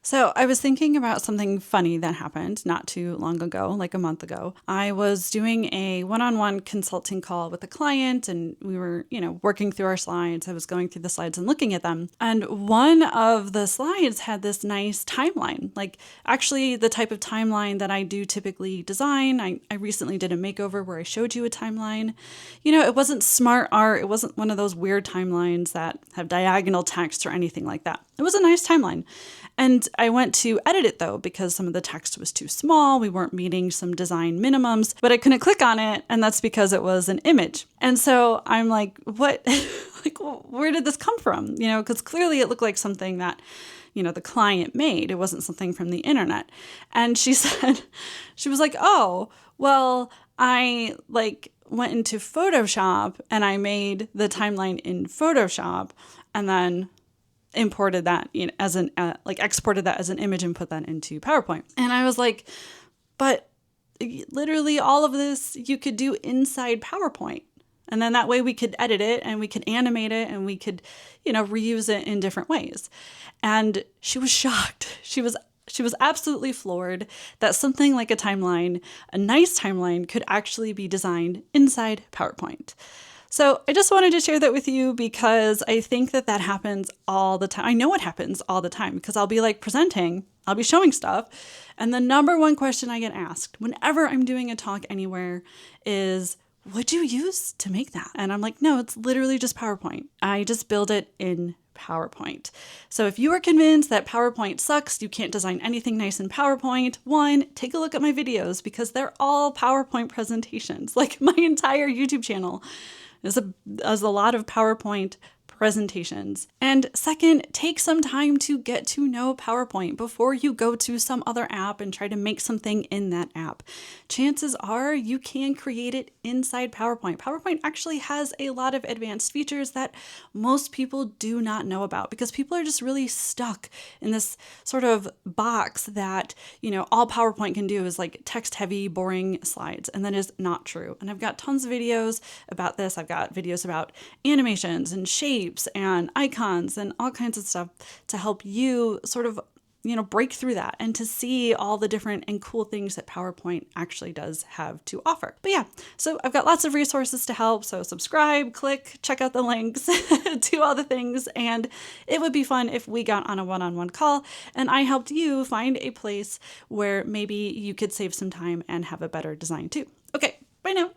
So I was thinking about something funny that happened not too long ago, like a month ago. I was doing a one-on-one consulting call with a client and we were, working through our slides. I was going through the slides and looking at them. And one of the slides had this nice timeline, like actually the type of timeline that I do typically design. I recently did a makeover where I showed you a timeline. It wasn't smart art. It wasn't one of those weird timelines that have diagonal text or anything like that. It was a nice timeline. And I went to edit it though, because some of the text was too small. We weren't meeting some design minimums, but I couldn't click on it. And that's because it was an image. And so I'm like, what, where did this come from? Because clearly it looked like something that, the client made. It wasn't something from the internet. And she was like, oh, well, I went into Photoshop and I made the timeline in Photoshop and then imported that as an exported that as an image and put that into PowerPoint. And I was like, but literally all of this you could do inside PowerPoint. And then that way we could edit it and we could animate it and we could, reuse it in different ways. And she was shocked. She was absolutely floored that something like a timeline, a nice timeline, could actually be designed inside PowerPoint. So I just wanted to share that with you because I think that happens all the time. I know it happens all the time because I'll be presenting, I'll be showing stuff. And the number one question I get asked whenever I'm doing a talk anywhere is, what'd you use to make that? And I'm like, no, it's literally just PowerPoint. I just build it in PowerPoint. So if you are convinced that PowerPoint sucks, you can't design anything nice in PowerPoint, one, take a look at my videos because they're all PowerPoint presentations. My entire YouTube channel is a lot of PowerPoint presentations. And second, take some time to get to know PowerPoint before you go to some other app and try to make something in that app. Chances are you can create it inside PowerPoint. PowerPoint actually has a lot of advanced features that most people do not know about because people are just really stuck in this sort of box that, all PowerPoint can do is text heavy, boring slides. And that is not true. And I've got tons of videos about this. I've got videos about animations and shapes and icons and all kinds of stuff to help you sort of, break through that and to see all the different and cool things that PowerPoint actually does have to offer. But yeah, so I've got lots of resources to help. So subscribe, click, check out the links, do all the things. And it would be fun if we got on a one-on-one call and I helped you find a place where maybe you could save some time and have a better design too. Okay, bye now.